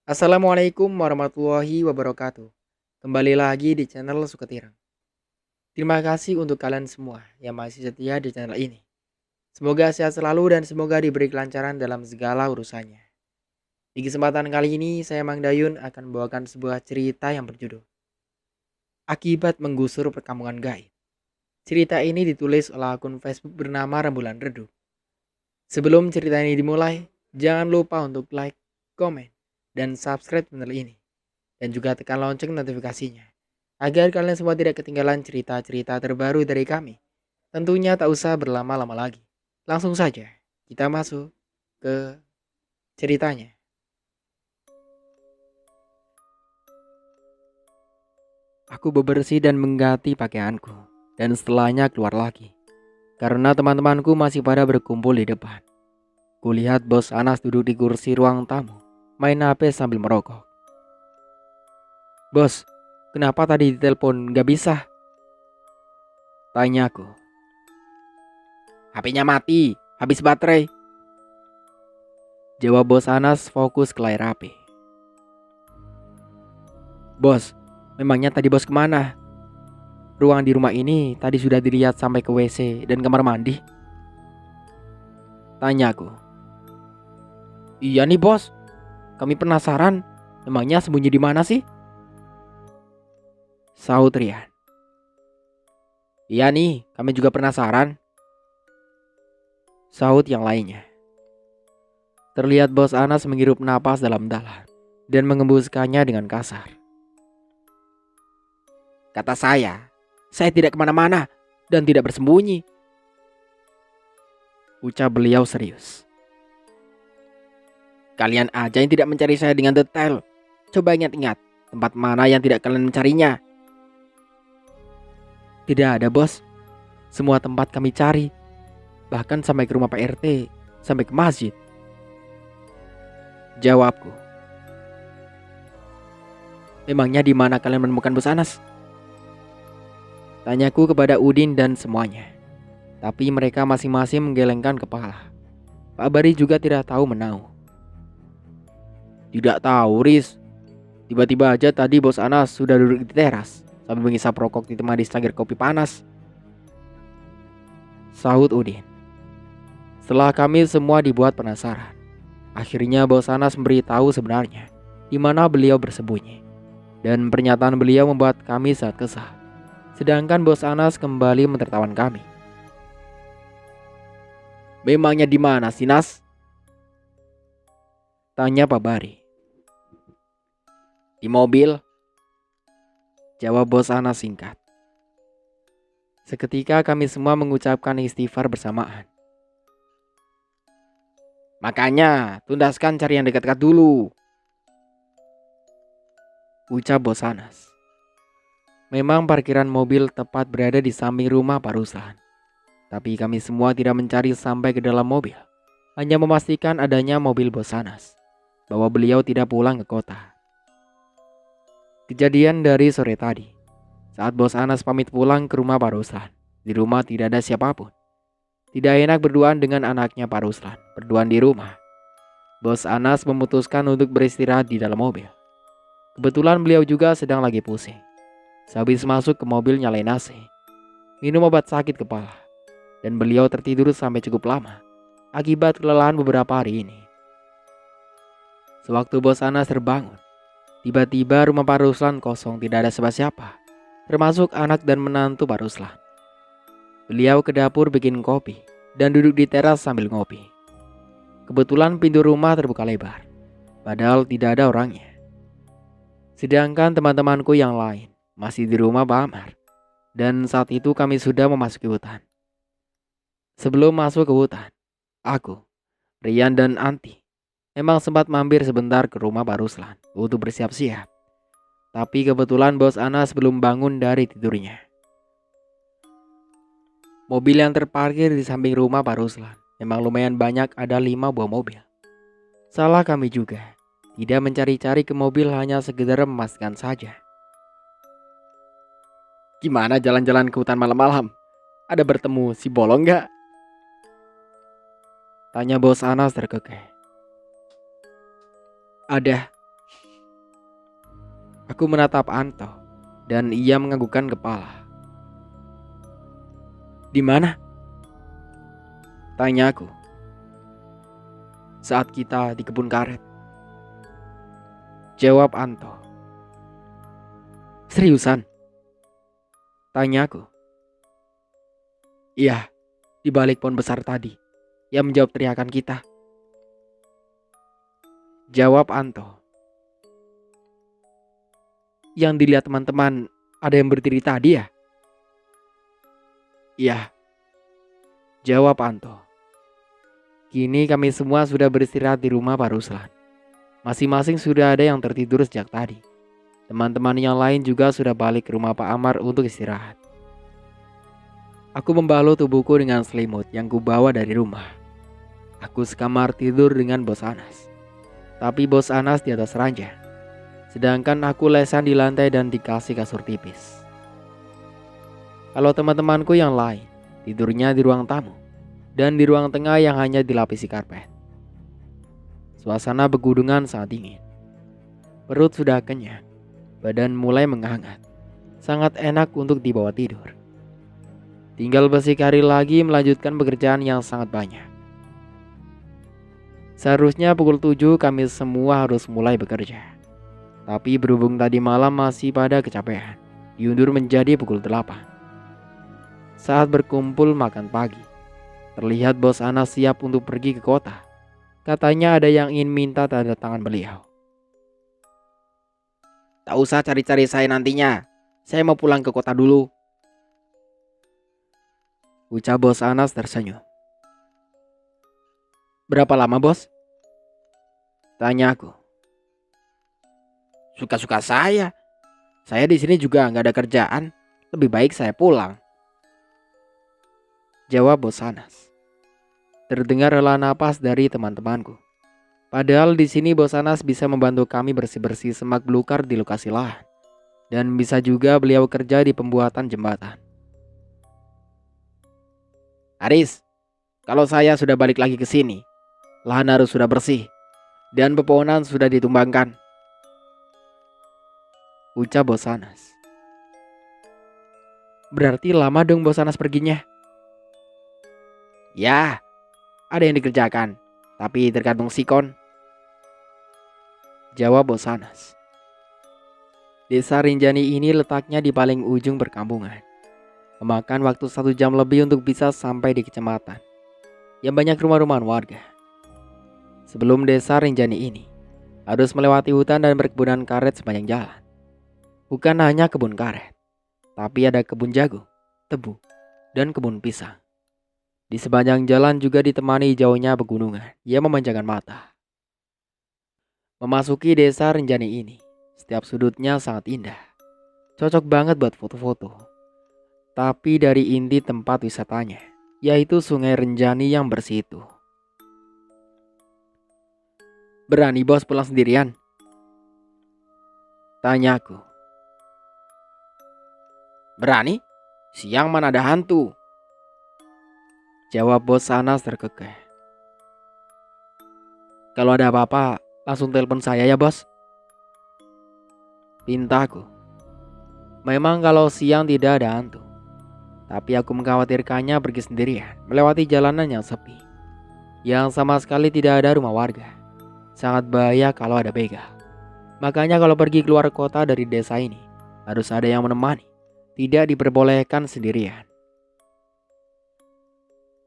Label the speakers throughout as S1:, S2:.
S1: Assalamualaikum warahmatullahi wabarakatuh. Kembali lagi di channel Suketirang. Terima kasih untuk kalian semua yang masih setia di channel ini. Semoga sehat selalu dan semoga diberi kelancaran dalam segala urusannya. Di kesempatan kali ini, saya Mang Dayun akan membawakan sebuah cerita yang berjudul Akibat Menggusur Perkampungan Gaib. Cerita ini ditulis oleh akun Facebook bernama Rembulan Redup. Sebelum cerita ini dimulai, jangan lupa untuk like, komen, dan subscribe channel ini. Dan juga tekan lonceng notifikasinya agar kalian semua tidak ketinggalan cerita-cerita terbaru dari kami. Tentunya tak usah berlama-lama lagi. Langsung saja kita masuk ke ceritanya. Aku bebersih dan mengganti pakaianku dan setelahnya keluar lagi. Karena teman-temanku masih pada berkumpul di depan. Kulihat bos Anas duduk di kursi ruang tamu, main HP sambil merokok. Bos, kenapa tadi ditelepon gak bisa? Tanyaku. HP-nya mati, habis baterai. Jawab bos Anas fokus ke layar HP. Bos, memangnya tadi bos kemana? Ruang di rumah ini tadi sudah dilihat sampai ke WC dan kamar mandi. Tanyaku. Iya nih bos, kami penasaran. Memangnya sembunyi di mana sih? Sahut Rian. Iya nih, kami juga penasaran. Sahut yang lainnya. Terlihat bos Anas menghirup napas dalam-dalam dan mengembuskannya dengan kasar. Kata saya tidak kemana-mana dan tidak bersembunyi. Ucap beliau serius. Kalian aja yang tidak mencari saya dengan detail. Coba ingat-ingat, tempat mana yang tidak kalian mencarinya? Tidak ada bos. Semua tempat kami cari. Bahkan sampai ke rumah Pak RT, sampai ke masjid. Jawabku. Memangnya di mana kalian menemukan bos Anas? Tanyaku kepada Udin dan semuanya. Tapi mereka masing-masing menggelengkan kepala. Pak Bari juga tidak tahu menahu. Tidak tahu, Riz. Tiba-tiba aja tadi bos Anas sudah duduk di teras sambil mengisap rokok di tempat secangkir kopi panas. Sahut Udin. Setelah kami semua dibuat penasaran, akhirnya bos Anas memberitahu sebenarnya di mana beliau bersembunyi. Dan pernyataan beliau membuat kami sangat kesal. Sedangkan bos Anas kembali menertawakan kami. Memangnya di mana sih Nas? Tanya Pak Bari. Di mobil. Jawab bos Anas singkat. Seketika kami semua mengucapkan istighfar bersamaan. Makanya tundaskan cari yang dekat-dekat dulu. Ucap bos Anas. Memang parkiran mobil tepat berada di samping rumah Pak Ruslan. Tapi kami semua tidak mencari sampai ke dalam mobil. Hanya memastikan adanya mobil bos Anas. Bahwa beliau tidak pulang ke kota. Kejadian dari sore tadi. Saat bos Anas pamit pulang ke rumah Pak Ruslan. Di rumah tidak ada siapapun. Tidak enak berduaan dengan anaknya Pak Ruslan. Berduaan di rumah. Bos Anas memutuskan untuk beristirahat di dalam mobil. Kebetulan beliau juga sedang lagi pusing. Sehabis masuk ke mobil nyalain AC. Minum obat sakit kepala. Dan beliau tertidur sampai cukup lama. Akibat kelelahan beberapa hari ini. Sewaktu bos Anas terbangun. Tiba-tiba rumah Pak Ruslan kosong, tidak ada siapa-siapa. Termasuk anak dan menantu Pak Ruslan. Beliau ke dapur bikin kopi. Dan duduk di teras sambil ngopi. Kebetulan pintu rumah terbuka lebar. Padahal tidak ada orangnya. Sedangkan teman-temanku yang lain masih di rumah Pak Amar. Dan saat itu kami sudah memasuki hutan. Sebelum masuk ke hutan, aku, Rian dan Anti memang sempat mampir sebentar ke rumah Pak Ruslan untuk bersiap-siap. Tapi kebetulan bos Anas belum bangun dari tidurnya. Mobil yang terparkir di samping rumah Pak Ruslan memang lumayan banyak, ada 5 buah mobil. Salah kami juga. Tidak mencari-cari ke mobil, hanya sekedar memastikan saja. Gimana jalan-jalan ke hutan malam-malam? Ada bertemu si Bolong gak? Tanya bos Anas terkekeh. Ada. Aku menatap Anto dan ia menganggukkan kepala. Di mana? Tanya aku. Saat kita di kebun karet. Jawab Anto. Seriusan? Tanya aku. Iya, di balik pohon besar tadi yang menjawab teriakan kita. Jawab Anto. Yang dilihat teman-teman ada yang berdiri tadi ya? Iya. Jawab Anto. Kini kami semua sudah beristirahat di rumah Pak Ruslan. Masing-masing sudah ada yang tertidur sejak tadi. Teman-teman yang lain juga sudah balik ke rumah Pak Amar untuk istirahat. Aku membalut tubuhku dengan selimut yang kubawa dari rumah. Aku sekamar tidur dengan Bos Anas. Tapi Bos Anas di atas ranjang. Sedangkan aku lesan di lantai dan dikasih kasur tipis. Kalau teman-temanku yang lain tidurnya di ruang tamu dan di ruang tengah yang hanya dilapisi karpet. Suasana begudungan sangat dingin. Perut sudah kenyang, badan mulai menghangat. Sangat enak untuk dibawa tidur. Tinggal bersikari lagi melanjutkan pekerjaan yang sangat banyak. Seharusnya pukul 7 kami semua harus mulai bekerja. Tapi berhubung tadi malam masih pada kecapean, diundur menjadi pukul 8. Saat berkumpul makan pagi, terlihat Bos Anas siap untuk pergi ke kota. Katanya ada yang ingin minta tanda tangan beliau. Tak usah cari-cari saya nantinya. Saya mau pulang ke kota dulu. Ucap Bos Anas tersenyum. Berapa lama, Bos? Tanya aku. Suka-suka saya. Saya di sini juga nggak ada kerjaan. Lebih baik saya pulang. Jawab Bos Anas. Terdengar hela napas dari teman-temanku. Padahal di sini Bos Anas bisa membantu kami bersih-bersih semak belukar di lokasi lahan. Dan bisa juga beliau kerja di pembuatan jembatan. Aris, kalau saya sudah balik lagi ke sini, lahan harus sudah bersih dan pepohonan sudah ditumbangkan. Ucap Bos Anas. Berarti lama dong Bos Anas perginya? Ya, ada yang dikerjakan, tapi tergantung sikon. Jawab Bos Anas. Desa Rinjani ini letaknya di paling ujung perkampungan. Memakan waktu 1 jam lebih untuk bisa sampai di kecamatan yang banyak rumah-rumahan warga. Sebelum desa Rinjani ini harus melewati hutan dan perkebunan karet sepanjang jalan. Bukan hanya kebun karet, tapi ada kebun jagung, tebu, dan kebun pisang. Di sepanjang jalan juga ditemani hijaunya pegunungan yang memanjakan mata. Memasuki desa Rinjani ini, setiap sudutnya sangat indah. Cocok banget buat foto-foto. Tapi dari inti tempat wisatanya, yaitu Sungai Rinjani yang bersih itu. Berani Bos pulang sendirian? Tanyaku. Berani? Siang mana ada hantu? Jawab Bos Anas terkekeh. Kalau ada apa-apa, langsung telepon saya ya Bos. Pintaku. Memang kalau siang tidak ada hantu. Tapi aku mengkhawatirkannya pergi sendirian melewati jalanan yang sepi, yang sama sekali tidak ada rumah warga. Sangat bahaya kalau ada begal. Makanya kalau pergi keluar kota dari desa ini harus ada yang menemani. Tidak diperbolehkan sendirian.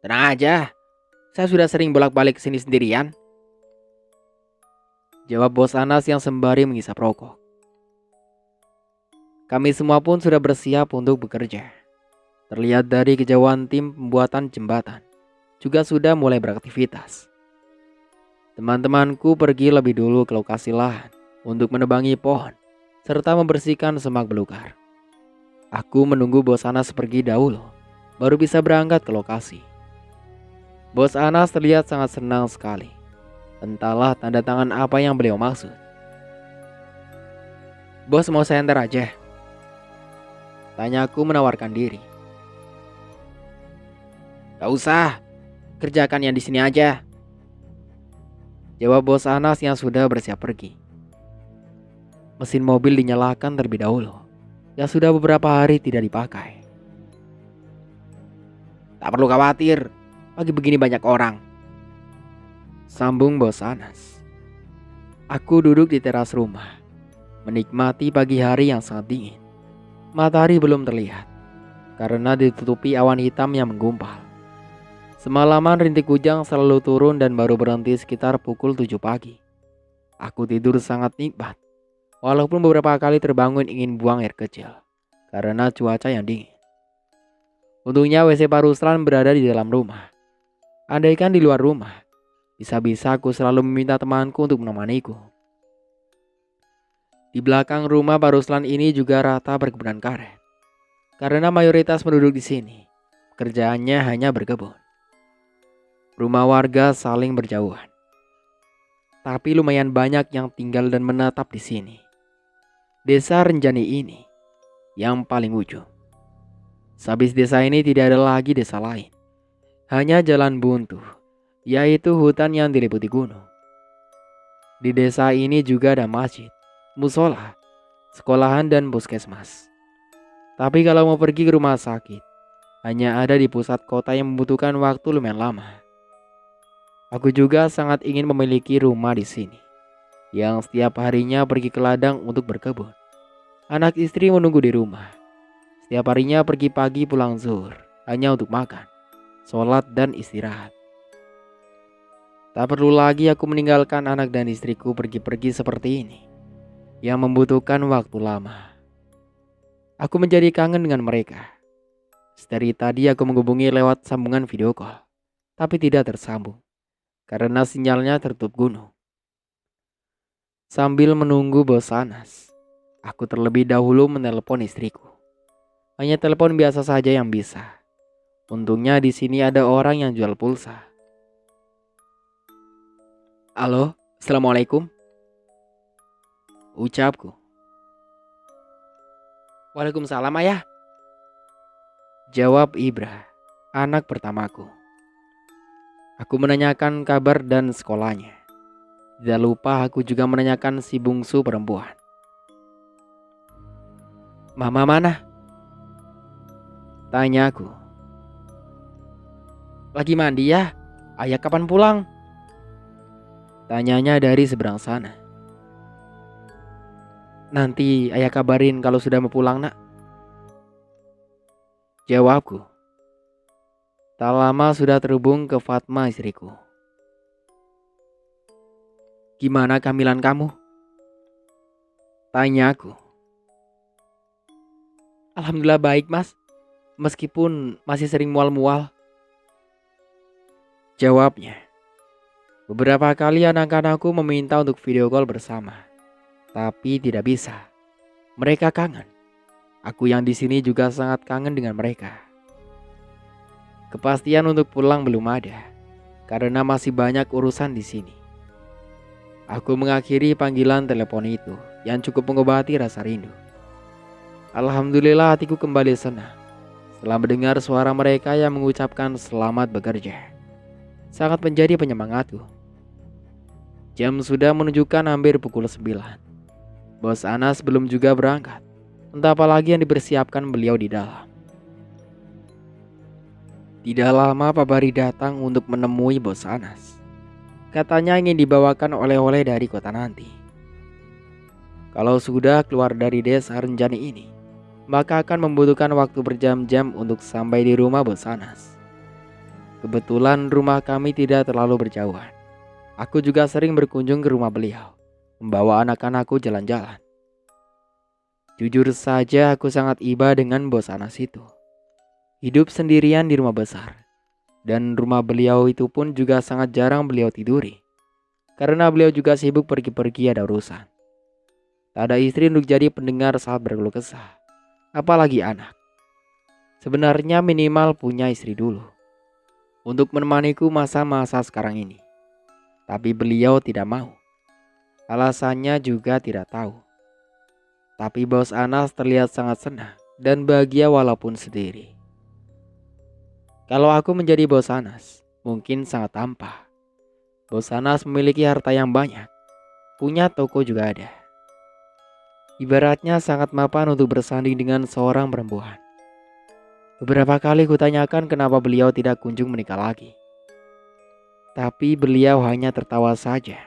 S1: Tenang aja, saya sudah sering bolak-balik ke sini sendirian. Jawab Bos Anas yang sembari menghisap rokok. Kami semua pun sudah bersiap untuk bekerja. Terlihat dari kejauhan tim pembuatan jembatan juga sudah mulai beraktivitas. Teman-temanku pergi lebih dulu ke lokasi lahan untuk menebangi pohon serta membersihkan semak belukar. Aku menunggu Bos Anas pergi dahulu, baru bisa berangkat ke lokasi. Bos Anas terlihat sangat senang sekali. Entahlah tanda tangan apa yang beliau maksud. Bos mau saya antar aja? Tanyaku menawarkan diri. Gak usah, kerjakan yang di sini aja. Jawab Bos Anas yang sudah bersiap pergi. Mesin mobil dinyalakan terlebih dahulu, yang sudah beberapa hari tidak dipakai. Tak perlu khawatir, pagi begini banyak orang, sambung Bos Anas. Aku duduk di teras rumah, menikmati pagi hari yang sangat dingin. Matahari belum terlihat, karena ditutupi awan hitam yang menggumpal. Semalaman rintik hujan selalu turun dan baru berhenti sekitar pukul 7 pagi. Aku tidur sangat nikmat, walaupun beberapa kali terbangun ingin buang air kecil, karena cuaca yang dingin. Untungnya WC Pak Ruslan berada di dalam rumah. Andaikan di luar rumah, bisa-bisa aku selalu meminta temanku untuk menemaniku. Di belakang rumah Pak Ruslan ini juga rata perkebunan karet. Karena mayoritas penduduk di sini, pekerjaannya hanya berkebun. Rumah warga saling berjauhan. Tapi lumayan banyak yang tinggal dan menetap di sini. Desa Renjani ini yang paling ujung. Sehabis desa ini tidak ada lagi desa lain. Hanya jalan buntu, yaitu hutan yang diliputi gunung. Di desa ini juga ada masjid, musola, sekolahan dan puskesmas. Tapi kalau mau pergi ke rumah sakit, hanya ada di pusat kota yang membutuhkan waktu lumayan lama. Aku juga sangat ingin memiliki rumah di sini, yang setiap harinya pergi ke ladang untuk berkebun. Anak istri menunggu di rumah. Setiap harinya pergi pagi pulang zuhur, hanya untuk makan, sholat dan istirahat. Tak perlu lagi aku meninggalkan anak dan istriku pergi-pergi seperti ini, yang membutuhkan waktu lama. Aku menjadi kangen dengan mereka. Dari tadi aku menghubungi lewat sambungan video call, tapi tidak tersambung, karena sinyalnya tertutup gunung. Sambil menunggu Bos Anas, aku terlebih dahulu menelepon istriku. Hanya telepon biasa saja yang bisa. Untungnya di sini ada orang yang jual pulsa. Halo, assalamualaikum, ucapku. Waalaikumsalam ayah, jawab Ibra, anak pertamaku. Aku menanyakan kabar dan sekolahnya. Tidak lupa aku juga menanyakan si bungsu perempuan. Mama mana? Tanyaku. Lagi mandi ya? Ayah kapan pulang? Tanyanya dari seberang sana. Nanti ayah kabarin kalau sudah mau pulang nak, jawabku. Tak lama sudah terhubung ke Fatma istriku. Gimana kehamilan kamu? Tanyaku. Alhamdulillah baik mas, meskipun masih sering mual-mual, jawabnya. Beberapa kali anak-anakku meminta untuk video call bersama, tapi tidak bisa. Mereka kangen. Aku yang di sini juga sangat kangen dengan mereka. Kepastian untuk pulang belum ada, karena masih banyak urusan di sini. Aku mengakhiri panggilan telepon itu yang cukup mengobati rasa rindu. Alhamdulillah hatiku kembali senang setelah mendengar suara mereka yang mengucapkan selamat bekerja. Sangat menjadi penyemangatku. Jam sudah menunjukkan hampir pukul 9. Bos Anas belum juga berangkat. Entah apa lagi yang dipersiapkan beliau di dalam. Tidak lama Pak Bari datang untuk menemui Bos Anas. Katanya ingin dibawakan oleh-oleh dari kota nanti. Kalau sudah keluar dari desa Renjani ini, maka akan membutuhkan waktu berjam-jam untuk sampai di rumah Bos Anas. Kebetulan rumah kami tidak terlalu berjauhan. Aku juga sering berkunjung ke rumah beliau, membawa anak-anakku jalan-jalan. Jujur saja aku sangat iba dengan Bos Anas itu. Hidup sendirian di rumah besar. Dan rumah beliau itu pun juga sangat jarang beliau tiduri. Karena beliau juga sibuk pergi-pergi ada urusan. Tak ada istri untuk jadi pendengar saat berkeluh kesah. Apalagi anak. Sebenarnya minimal punya istri dulu, untuk menemaniku masa-masa sekarang ini. Tapi beliau tidak mau. Alasannya juga tidak tahu. Tapi Bos Anas terlihat sangat senang dan bahagia walaupun sendiri. Kalau aku menjadi Bos Anas, mungkin sangat tampak. Bos Anas memiliki harta yang banyak. Punya toko juga ada. Ibaratnya sangat mapan untuk bersanding dengan seorang perempuan. Beberapa kali kutanyakan kenapa beliau tidak kunjung menikah lagi. Tapi beliau hanya tertawa saja.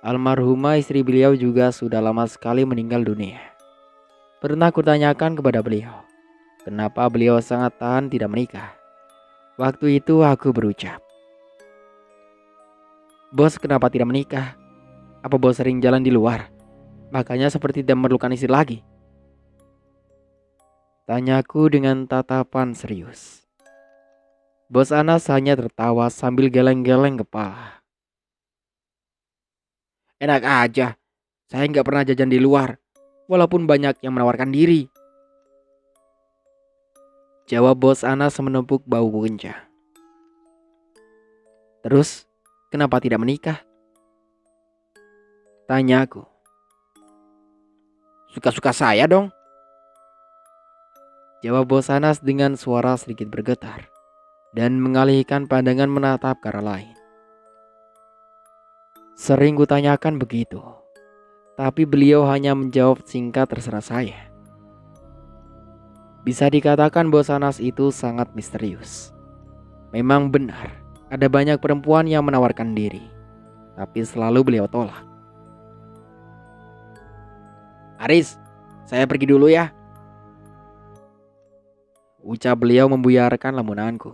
S1: Almarhumah istri beliau juga sudah lama sekali meninggal dunia. Pernah kutanyakan kepada beliau, kenapa beliau sangat tahan tidak menikah. Waktu itu aku berucap, "Bos, kenapa tidak menikah? Apa bos sering jalan di luar? Makanya seperti tidak memerlukan istri lagi?" Tanyaku dengan tatapan serius. Bos Anas hanya tertawa sambil geleng-geleng kepala. "Enak aja, saya nggak pernah jajan di luar, walaupun banyak yang menawarkan diri," jawab bos Anas menepuk bahu kencang. "Terus, kenapa tidak menikah?" Tanyaku. "Suka-suka saya dong," jawab bos Anas dengan suara sedikit bergetar dan mengalihkan pandangan menatap ke arah lain. Sering kutanyakan begitu, tapi beliau hanya menjawab singkat, "Terserah saya." Bisa dikatakan bos Anas itu sangat misterius. Memang benar, ada banyak perempuan yang menawarkan diri, tapi selalu beliau tolak. "Aris, saya pergi dulu ya," ucap beliau membuyarkan lamunanku.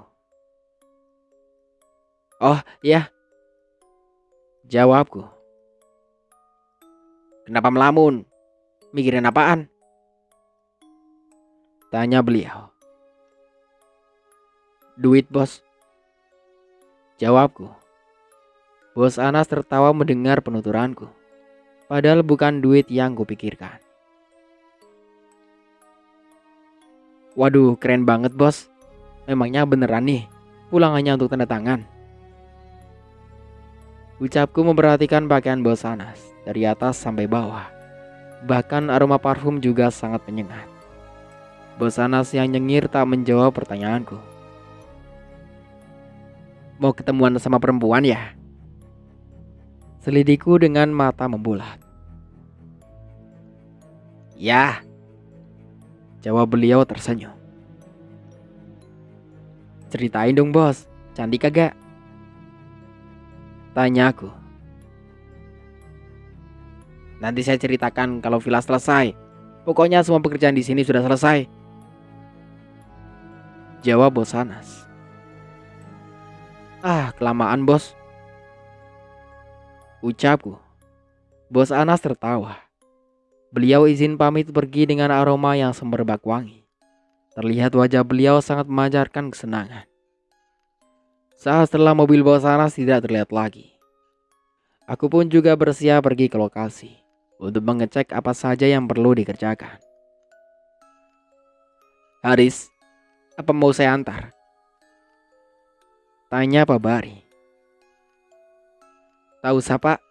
S1: "Oh iya," jawabku. "Kenapa melamun? Mikirin apaan?" tanya beliau. "Duit bos," jawabku. Bos Anas tertawa mendengar penuturanku. Padahal bukan duit yang kupikirkan. "Waduh, keren banget bos. Memangnya beneran nih, pulang hanya untuk tanda tangan?" Ucapku memperhatikan pakaian bos Anas dari atas sampai bawah. Bahkan aroma parfum juga sangat menyengat. Bos Anas yang nyengir tak menjawab pertanyaanku. "Mau ketemuan sama perempuan ya?" Selidikku dengan mata membulat. "Ya," jawab beliau tersenyum. "Ceritain dong bos, cantik kagak?" tanyaku. "Nanti saya ceritakan kalau villa selesai. Pokoknya semua pekerjaan di sini sudah selesai," jawab bos Anas. "Ah, kelamaan bos," ucapku. Bos Anas tertawa. Beliau izin pamit pergi dengan aroma yang semerbak wangi. Terlihat wajah beliau sangat memancarkan kesenangan. Saat setelah mobil bos Anas tidak terlihat lagi, aku pun juga bersiap pergi ke lokasi untuk mengecek apa saja yang perlu dikerjakan. "Haris, apa mau saya antar?" tanya Pak Bari. "Tak usah pak,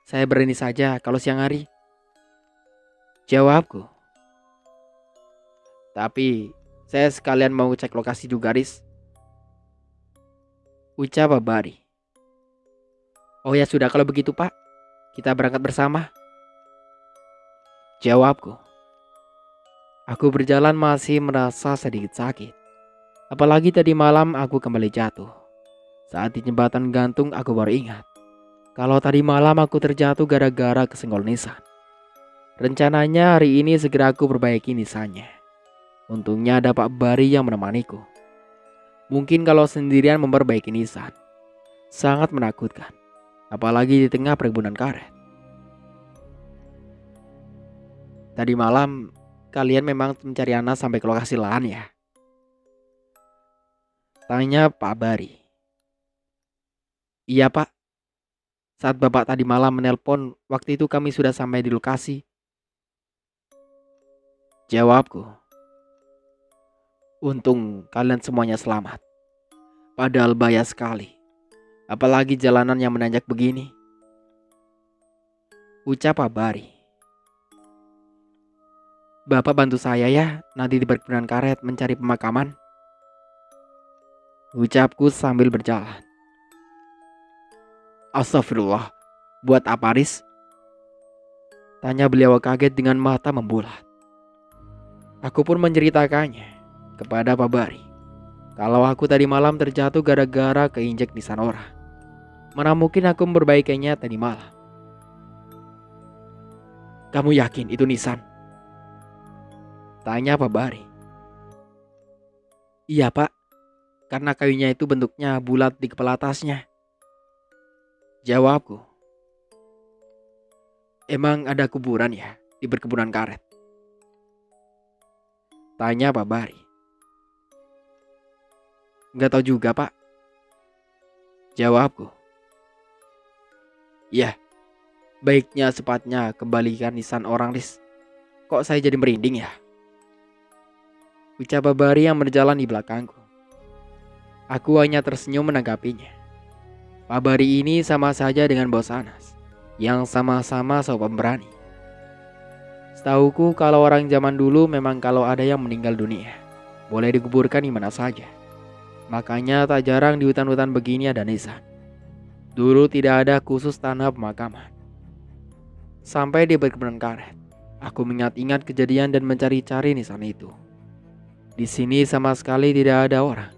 S1: saya berani saja kalau siang hari," jawabku. "Tapi saya sekalian mau cek lokasi juga Haris," ucap Pak Bari. "Oh ya sudah kalau begitu pak, kita berangkat bersama," jawabku. Aku berjalan masih merasa sedikit sakit. Apalagi tadi malam aku kembali jatuh. Saat di jembatan gantung aku baru ingat kalau tadi malam aku terjatuh gara-gara kesenggol nisan. Rencananya hari ini segera aku perbaiki nisannya. Untungnya ada Pak Bari yang menemaniku. Mungkin kalau sendirian memperbaiki nisan sangat menakutkan, apalagi di tengah perkebunan karet. "Tadi malam kalian memang mencari Ana sampai ke lokasi lahan ya?" tanya Pak Bari. "Iya pak, saat bapak tadi malam menelpon, waktu itu kami sudah sampai di lokasi," jawabku. "Untung kalian semuanya selamat. Padahal bahaya sekali, apalagi jalanan yang menanjak begini," ucap Pak Bari. "Bapak bantu saya ya nanti di perkebunan karet mencari pemakaman," ucapku sambil berjalan. "Astagfirullah, buat apa Riz?" Tanya beliau kaget dengan mata membulat. Aku pun menceritakannya kepada Pak Bari kalau aku tadi malam terjatuh gara-gara keinjek nisan orang. Mana mungkin aku memperbaikinya tadi malam. Kamu yakin itu nisan? Tanya Pak Bari. Iya Pak, karena kayunya itu bentuknya bulat di kepala atasnya. Jawabku. Emang ada kuburan ya di perkebunan karet? Tanya Pak Bari. Nggak tahu juga Pak. Jawabku. Ya, baiknya sepatnya kembalikan nisan orang Ris. Kok saya jadi merinding ya? Ucap Pak Bari yang berjalan di belakangku. Aku hanya tersenyum menanggapinya. Pak Bari ini sama saja dengan Bos Anas, yang sama-sama so pemberani. Setauku kalau orang zaman dulu memang kalau ada yang meninggal dunia, boleh dikuburkan di mana saja. Makanya tak jarang di hutan-hutan begini ada nisan. Dulu tidak ada khusus tanah pemakaman. Sampai di perkebunan karet, aku mengingat-ingat kejadian dan mencari-cari nisan itu. Di sini sama sekali tidak ada orang.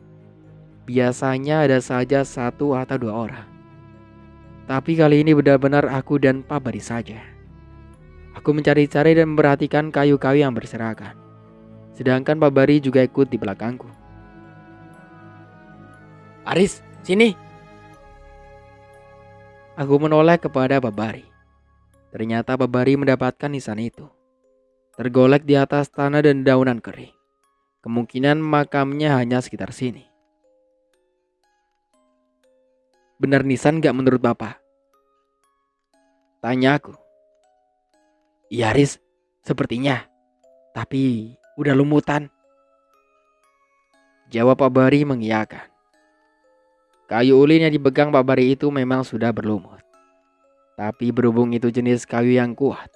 S1: Biasanya ada saja 1 atau 2 orang. Tapi kali ini benar-benar aku dan Pak Bari saja. Aku mencari-cari dan memperhatikan kayu-kayu yang berserakan. Sedangkan Pak Bari juga ikut di belakangku. Aris, sini. Aku menoleh kepada Pak Bari. Ternyata Pak Bari mendapatkan nisan itu. Tergolek di atas tanah dan daunan kering. Kemungkinan makamnya hanya sekitar sini. Benar nisan gak menurut Bapak? Tanya aku. Iya Aris, sepertinya. Tapi udah lumutan. Jawab Pak Bari mengiyakan. Kayu ulin yang dipegang Pak Bari itu memang sudah berlumut. Tapi berhubung itu jenis kayu yang kuat,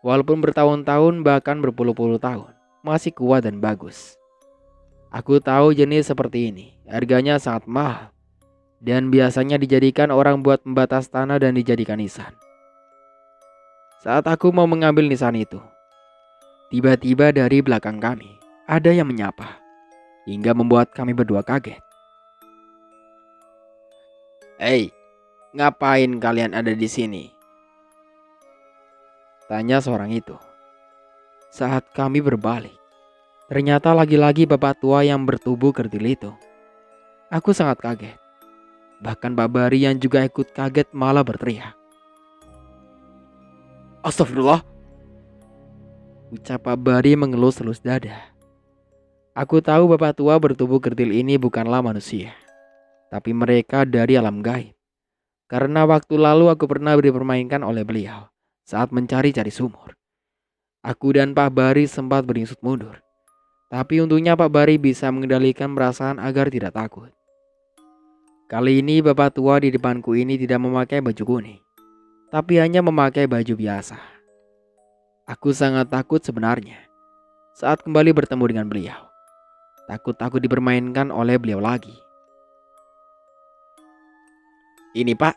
S1: walaupun bertahun-tahun bahkan berpuluh-puluh tahun, masih kuat dan bagus. Aku tahu jenis seperti ini, harganya sangat mahal. Dan biasanya dijadikan orang buat membatas tanah dan dijadikan nisan. Saat aku mau mengambil nisan itu, tiba-tiba dari belakang kami ada yang menyapa, hingga membuat kami berdua kaget. Hei, ngapain kalian ada di sini? Tanya seorang itu. Saat kami berbalik, ternyata lagi-lagi bapak tua yang bertubuh kerdil itu. Aku sangat kaget. Bahkan Pak Bari yang juga ikut kaget malah berteriak. Astagfirullah. Ucap Pak Bari mengelus-elus dada. Aku tahu bapak tua bertubuh kerdil ini bukanlah manusia, tapi mereka dari alam gaib. Karena waktu lalu aku pernah dipermainkan oleh beliau saat mencari-cari sumur. Aku dan Pak Bari sempat beringsut mundur. Tapi untungnya Pak Bari bisa mengendalikan perasaan agar tidak takut. Kali ini bapak tua di depanku ini tidak memakai baju kuning, tapi hanya memakai baju biasa. Aku sangat takut sebenarnya saat kembali bertemu dengan beliau. Takut dipermainkan oleh beliau lagi. Ini Pak,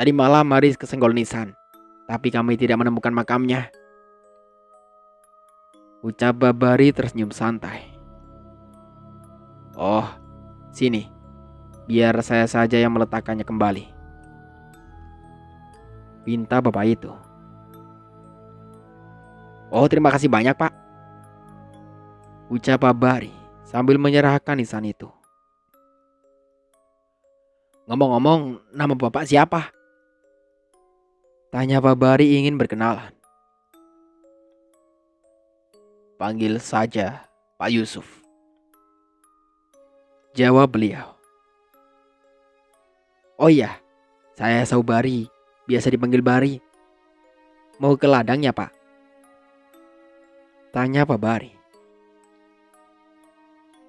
S1: tadi malam Maris kesenggol nisan, tapi kami tidak menemukan makamnya. Ucap Babari tersenyum santai. Oh, sini. Biar saya saja yang meletakkannya kembali. Pinta bapak itu. Oh, terima kasih banyak Pak. Ucap Babari sambil menyerahkan nisan itu. Ngomong-ngomong, nama bapak siapa? Tanya Pak Bari ingin berkenalan. Panggil saja Pak Yusuf. Jawab beliau. Oh iya, saya Saubari, biasa dipanggil Bari. Mau ke ladang ya Pak? Tanya Pak Bari.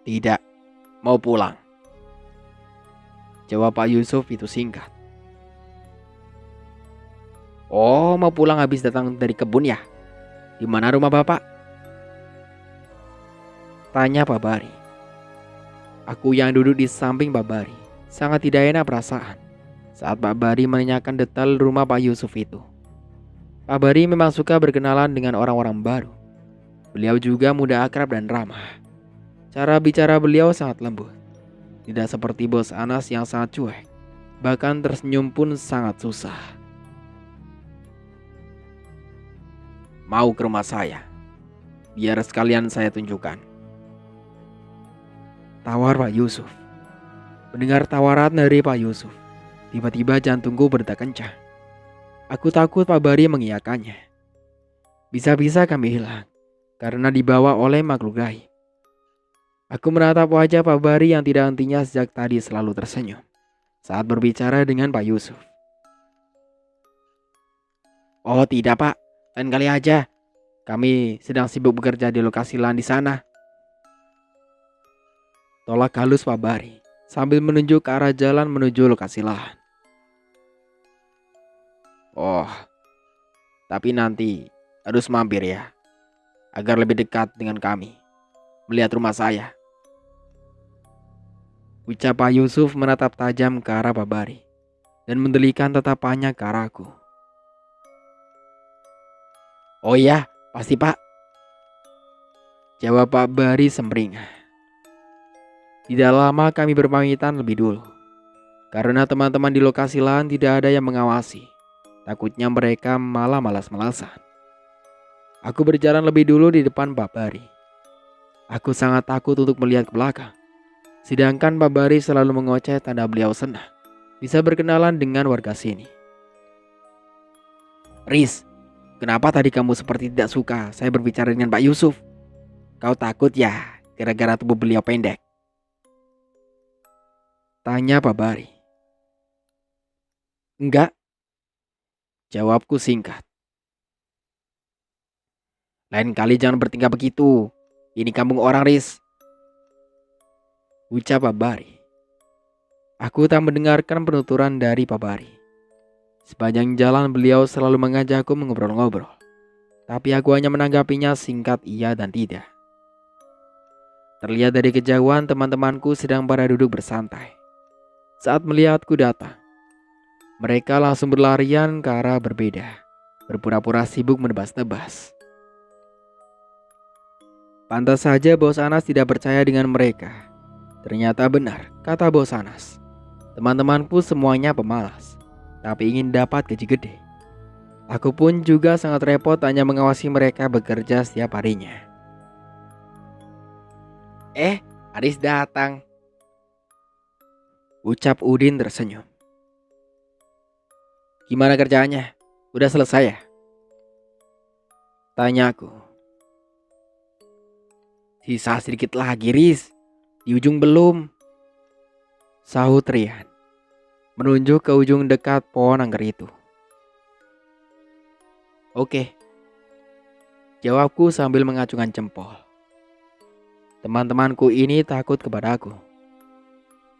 S1: Tidak, mau pulang. Jawab Pak Yusuf itu singkat. Oh, mau pulang habis datang dari kebun ya? Di mana rumah Bapak? Tanya Pak Bari. Aku yang duduk di samping Pak Bari sangat tidak enak perasaan saat Pak Bari menanyakan detail rumah Pak Yusuf itu. Pak Bari memang suka berkenalan dengan orang-orang baru. Beliau juga mudah akrab dan ramah. Cara bicara beliau sangat lembut. Tidak seperti Bos Anas yang sangat cuek. Bahkan tersenyum pun sangat susah. Mau ke rumah saya? Biar sekalian saya tunjukkan. Tawar Pak Yusuf. Mendengar tawaran dari Pak Yusuf, tiba-tiba jantungku berdetak kencang. Aku takut Pak Bari mengiyakannya. Bisa-bisa kami hilang karena dibawa oleh makhluk gaib. Aku menatap wajah Pak Bari yang tidak hentinya sejak tadi selalu tersenyum saat berbicara dengan Pak Yusuf. Oh tidak Pak, lain kali aja. Kami sedang sibuk bekerja di lokasi lahan di sana. Tolak halus Pak Bari sambil menunjuk ke arah jalan menuju lokasi lahan. Oh, tapi nanti harus mampir ya, agar lebih dekat dengan kami, melihat rumah saya. Ucap Pak Yusuf menatap tajam ke arah Pak Bari dan mendelikan tatapannya ke arahku. Oh iya, pasti Pak, jawab Pak Bari semringah. Tidak lama kami berpamitan lebih dulu, karena teman-teman di lokasi lahan tidak ada yang mengawasi. Takutnya mereka malah malas-malasan. Aku berjalan lebih dulu di depan Pak Bari. Aku sangat takut untuk melihat ke belakang. Sedangkan Pak Bari selalu mengoceh tanda beliau senang bisa berkenalan dengan warga sini. Riz, kenapa tadi kamu seperti tidak suka saya berbicara dengan Pak Yusuf? Kau takut ya gara-gara tubuh beliau pendek? Tanya Pak Bari. Enggak, jawabku singkat. Lain kali jangan bertingkah begitu. Ini kampung orang, Riz. Ucap Pak Bari. Aku tak mendengarkan penuturan dari Pak Bari. Sepanjang jalan beliau selalu mengajakku mengobrol-ngobrol. Tapi aku hanya menanggapinya singkat iya dan tidak. Terlihat dari kejauhan teman-temanku sedang pada duduk bersantai. Saat melihatku datang, mereka langsung berlarian ke arah berbeda. Berpura-pura sibuk menebas-nebas. Pantas saja Bos Anas tidak percaya dengan mereka. Ternyata benar, kata Bos Anas. Teman-temanku semuanya pemalas, tapi ingin dapat gaji gede. Aku pun juga sangat repot hanya mengawasi mereka bekerja setiap harinya. Aris datang. Ucap Udin tersenyum. Gimana kerjaannya? Udah selesai ya? Tanyaku. Sisa sedikit lagi, Riz. Di ujung belum. Sahut Rian, menunjuk ke ujung dekat pohon angker itu. Oke, jawabku sambil mengacungkan jempol. Teman-temanku ini takut kepadaku.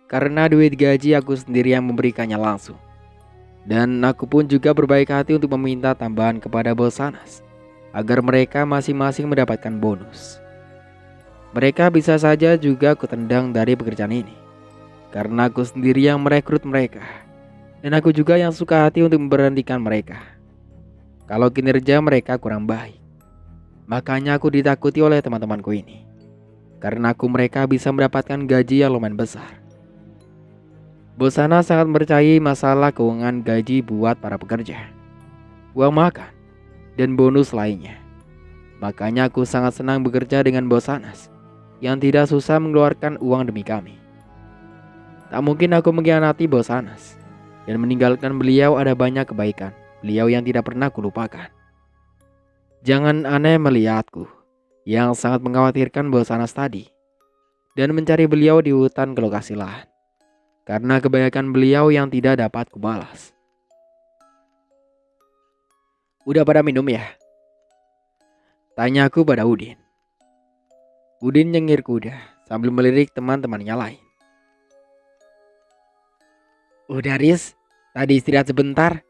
S1: Karena duit gaji aku sendiri yang memberikannya langsung. Dan aku pun juga berbaik hati untuk meminta tambahan kepada Bos Anas agar mereka masing-masing mendapatkan bonus. Mereka bisa saja juga kutendang dari pekerjaan ini, karena aku sendiri yang merekrut mereka. Dan aku juga yang suka hati untuk memberhentikan mereka kalau kinerja mereka kurang baik. Makanya aku ditakuti oleh teman-temanku ini, karena mereka bisa mendapatkan gaji yang lumayan besar. Bos Anas sangat percayai masalah keuangan gaji buat para pekerja, uang makan, dan bonus lainnya. Makanya aku sangat senang bekerja dengan Bos Anas yang tidak susah mengeluarkan uang demi kami. Tak mungkin aku mengkhianati Bos Anas dan meninggalkan beliau. Ada banyak kebaikan beliau yang tidak pernah kulupakan. Jangan aneh melihatku yang sangat mengkhawatirkan Bos Anas tadi dan mencari beliau di hutan ke lokasi lahan, karena kebaikan beliau yang tidak dapat kubalas. Udah pada minum ya? Tanyaku pada Udin. Udin nyengir kuda sambil melirik teman-temannya lain. Udah Riz, tadi istirahat sebentar.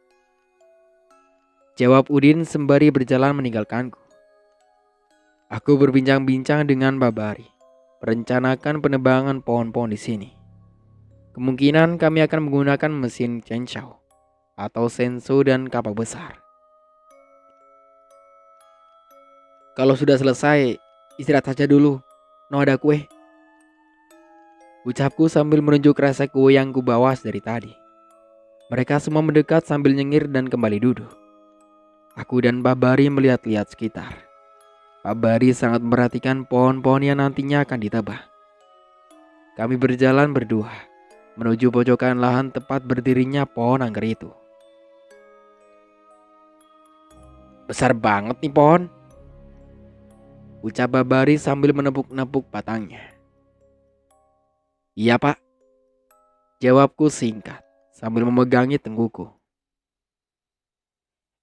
S1: Jawab Udin sembari berjalan meninggalkanku. Aku berbincang-bincang dengan Pak Bari, merencanakan penebangan pohon-pohon di sini. Kemungkinan kami akan menggunakan mesin chainsaw atau senso dan kapak besar. Kalau sudah selesai, istirahat saja dulu. No ada kue. Ucapku sambil menunjuk resek kue yang kubawa dari tadi. Mereka semua mendekat sambil nyengir dan kembali duduk. Aku dan Pak Bari melihat-lihat sekitar. Pak Bari sangat memperhatikan pohon-pohon yang nantinya akan ditebang. Kami berjalan berdua menuju pojokan lahan tepat berdirinya pohon angker itu. Besar banget nih pohon, ucap Pak Bari sambil menepuk-nepuk batangnya. Iya Pak, jawabku singkat sambil memegangi tengkuku.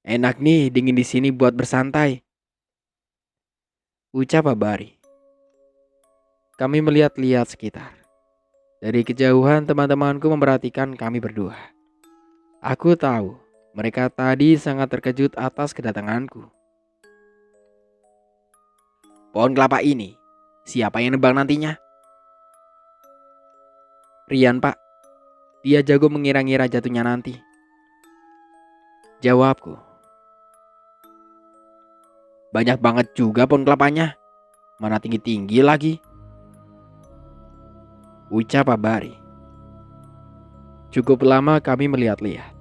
S1: Enak nih dingin di sini buat bersantai, ucap Pak Bari. Kami melihat-lihat sekitar. Dari kejauhan teman-temanku memperhatikan kami berdua. Aku tahu mereka tadi sangat terkejut atas kedatanganku. Pohon kelapa ini, siapa yang nebang nantinya? Rian Pak, dia jago mengira-ngira jatuhnya nanti, jawabku. Banyak banget juga pohon kelapanya, mana tinggi-tinggi lagi, ucap Pak Bari. Cukup lama kami melihat-lihat.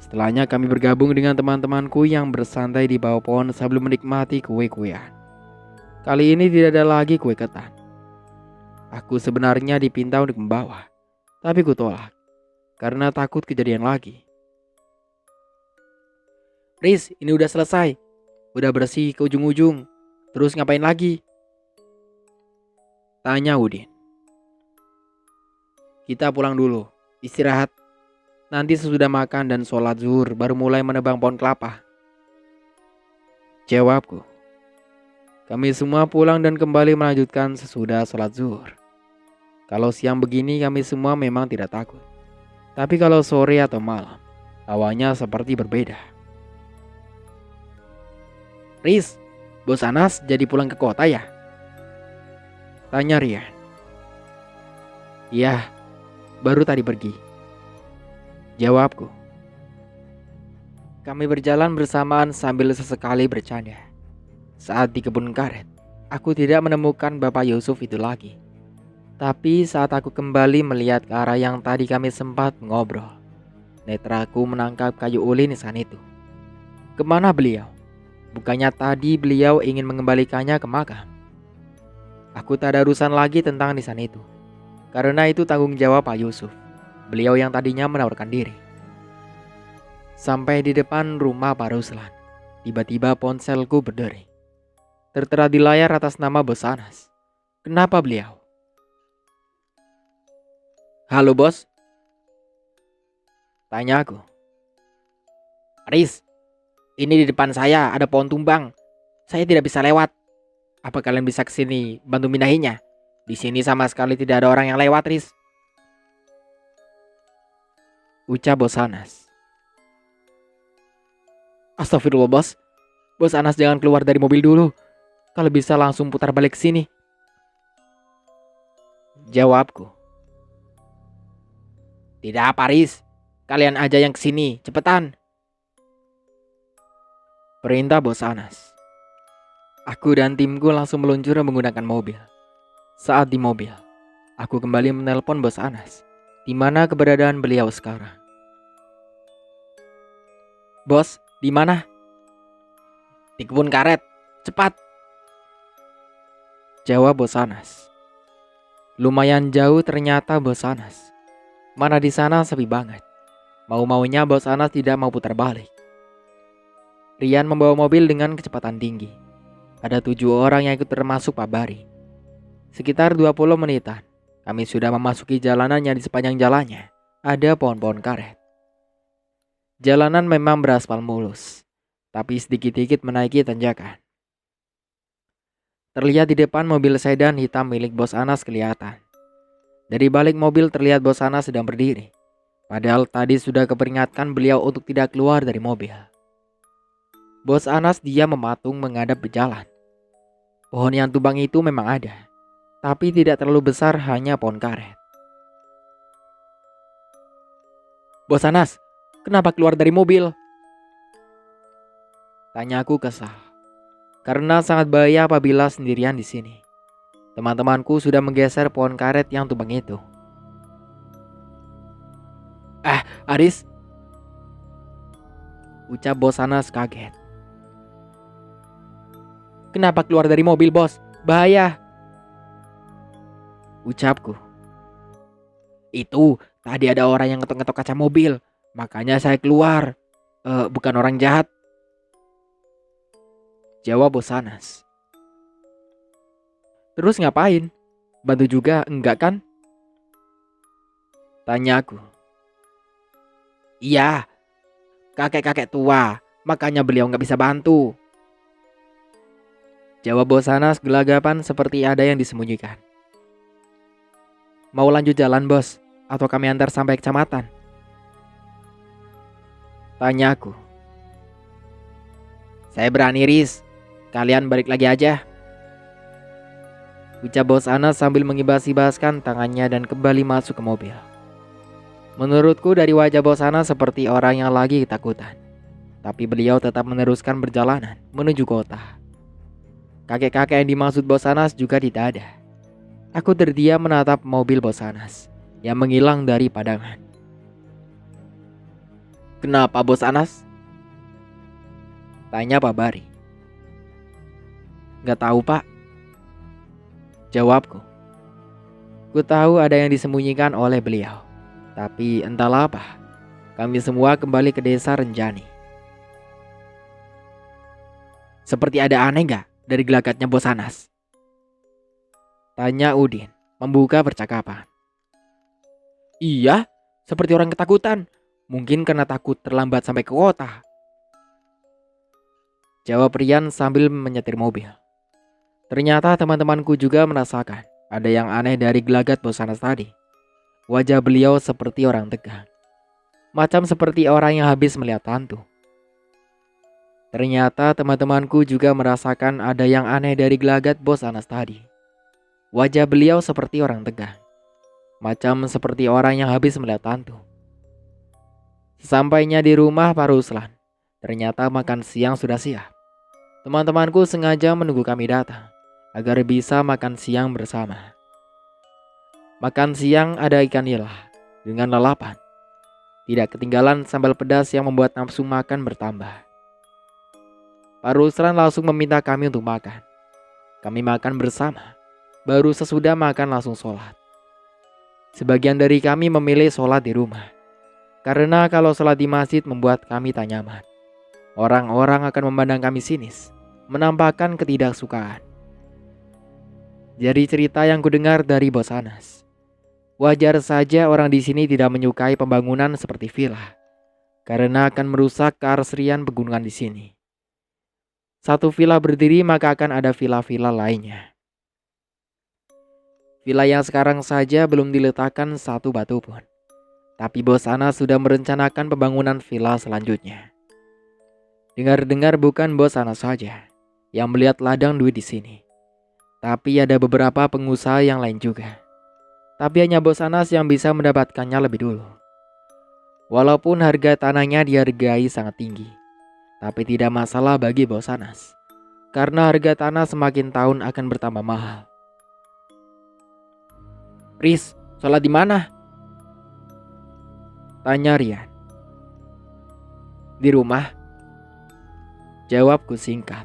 S1: Setelahnya kami bergabung dengan teman-temanku yang bersantai di bawah pohon sambil menikmati kue-kuean. Kali ini tidak ada lagi kue ketan. Aku sebenarnya dipinta untuk membawa, tapi kutolak karena takut kejadian lagi. Riz, ini udah selesai. Udah bersih ke ujung-ujung. Terus ngapain lagi? Tanya Udin. Kita pulang dulu, istirahat. Nanti sesudah makan dan sholat zuhur baru mulai menebang pohon kelapa, jawabku. Kami semua pulang dan kembali melanjutkan sesudah sholat zuhur. Kalau siang begini kami semua memang tidak takut. Tapi kalau sore atau malam, awalnya seperti berbeda. Riz, Bos Anas jadi pulang ke kota ya? Tanya Rian. Iya, baru tadi pergi, jawabku. Kami berjalan bersamaan sambil sesekali bercanda. Saat di kebun karet, aku tidak menemukan Bapak Yusuf itu lagi. Tapi saat aku kembali melihat ke arah yang tadi kami sempat mengobrol, netraku menangkap kayu ulin nisan itu. Kemana beliau? Bukannya tadi beliau ingin mengembalikannya ke makam. Aku tak ada urusan lagi tentang nisan itu, karena itu tanggung jawab Pak Yusuf, beliau yang tadinya menawarkan diri. Sampai di depan rumah Pak Ruslan, tiba-tiba ponselku berdering. Tertera di layar atas nama Bos Anas. Kenapa beliau? Halo bos, tanya aku. Riz, ini di depan saya ada pohon tumbang. Saya tidak bisa lewat. Apa kalian bisa kesini bantu mindahinya? Di sini sama sekali tidak ada orang yang lewat, Riz, ucap Bos Anas. Astagfirullah bos, Bos Anas jangan keluar dari mobil dulu. Kalau bisa langsung putar balik ke sini, jawabku. Tidak apa Riz, kalian aja yang kesini, cepetan, perintah Bos Anas. Aku dan timku langsung meluncur menggunakan mobil. Saat di mobil, aku kembali menelpon Bos Anas, di mana keberadaan beliau sekarang. Bos, di mana? Di kebun karet, cepat, jawab Bos Anas. Lumayan jauh ternyata Bos Anas. Mana di sana sepi banget. Mau-maunya Bos Anas tidak mau putar balik. Rian membawa mobil dengan kecepatan tinggi. Ada 7 orang yang ikut termasuk Pak Bari. Sekitar 20 menitan, kami sudah memasuki jalanan yang di sepanjang jalannya ada pohon-pohon karet. Jalanan memang beraspal mulus, tapi sedikit-sedikit menaiki tanjakan. Terlihat di depan mobil sedan hitam milik Bos Anas kelihatan. Dari balik mobil terlihat Bos Anas sedang berdiri. Padahal tadi sudah keperingatkan beliau untuk tidak keluar dari mobil. Bos Anas diam mematung menghadap berjalan. Pohon yang tumbang itu memang ada, tapi tidak terlalu besar, hanya pohon karet. Bos Anas, kenapa keluar dari mobil? Tanyaku kesal. karena sangat bahaya apabila sendirian di sini. Teman-temanku sudah menggeser pohon karet yang tumbang itu. Aris, ucap Bos Anas kaget. Kenapa keluar dari mobil, bos? Bahaya, ucapku. Itu tadi ada orang yang ngetok-ngetok kaca mobil, makanya saya keluar. Bukan orang jahat, jawab Bos Anas. Terus ngapain? Bantu juga enggak kan? Tanyaku. Iya, kakek-kakek tua, makanya beliau nggak bisa bantu, jawab Bos Anas gelagapan seperti ada yang disembunyikan. Mau lanjut jalan, bos? Atau kami antar sampai kecamatan? Tanyaku. Saya berani, Riz. Kalian balik lagi aja, ucap Bos Anas sambil mengibas-ibaskan tangannya dan kembali masuk ke mobil. Menurutku dari wajah Bos Anas seperti orang yang lagi ketakutan. Tapi beliau tetap meneruskan perjalanan menuju kota. Kakek-kakek yang dimaksud Bos Anas juga tidak ada. Aku terdiam menatap mobil Bos Anas yang menghilang dari pandangan. Kenapa, Bos Anas? Tanya Pak Bari. Gak tahu, Pak, jawabku. Ku tahu ada yang disembunyikan oleh beliau, tapi entahlah apa. Kami semua kembali ke desa Renjani. Seperti ada aneh gak dari gelagatnya Bos Anas? Tanya Udin membuka percakapan. Iya, seperti orang ketakutan. Mungkin karena takut terlambat sampai ke kota, jawab Rian sambil menyetir mobil. Ternyata teman-temanku juga merasakan ada yang aneh dari gelagat Bos Anas tadi. Wajah beliau seperti orang tegang, macam seperti orang yang habis melihat hantu. Ternyata teman-temanku juga merasakan ada yang aneh dari gelagat Bos Anas tadi. Wajah beliau seperti orang tegang, macam seperti orang yang habis melihat hantu. Sesampainya di rumah Pak Ruslan, ternyata makan siang sudah siap. Teman-temanku sengaja menunggu kami datang agar bisa makan siang bersama. Makan siang ada ikan nila dengan lalapan. Tidak ketinggalan sambal pedas yang membuat nafsu makan bertambah. Pak Ruslan langsung meminta kami untuk makan. Kami makan bersama. Baru sesudah makan langsung sholat. Sebagian dari kami memilih sholat di rumah, karena kalau sholat di masjid membuat kami tak nyaman. Orang-orang akan memandang kami sinis, menampakkan ketidaksukaan. Dari cerita yang kudengar dari Bos Anas, wajar saja orang di sini tidak menyukai pembangunan seperti villa, karena akan merusak keasrian pegunungan di sini. Satu villa berdiri maka akan ada villa-villa lainnya. Villa yang sekarang saja belum diletakkan satu batu pun, tapi Bos Anas sudah merencanakan pembangunan villa selanjutnya. Dengar-dengar bukan Bos Anas saja yang melihat ladang duit di sini, tapi ada beberapa pengusaha yang lain juga. Tapi hanya Bos Anas yang bisa mendapatkannya lebih dulu. Walaupun harga tanahnya dihargai sangat tinggi, tapi tidak masalah bagi Bos Anas, karena harga tanah semakin tahun akan bertambah mahal. Riz, sholat di mana? Tanya Rian. Di rumah, jawabku singkat.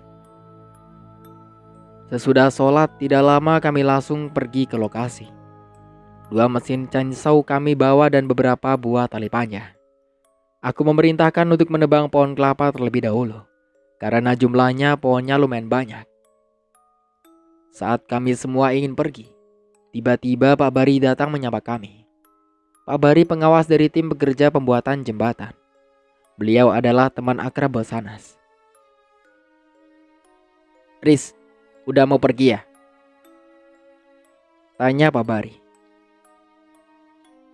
S1: Sesudah sholat tidak lama kami langsung pergi ke lokasi. 2 mesin chainsaw kami bawa dan beberapa buah tali panjang. Aku memerintahkan untuk menebang pohon kelapa terlebih dahulu, karena jumlahnya pohonnya lumayan banyak. Saat kami semua ingin pergi, tiba-tiba Pak Bari datang menyapa kami. Pak Bari pengawas dari tim pekerja pembuatan jembatan. Beliau adalah teman akrab Bos Anas. Riz, udah mau pergi ya? Tanya Pak Bari.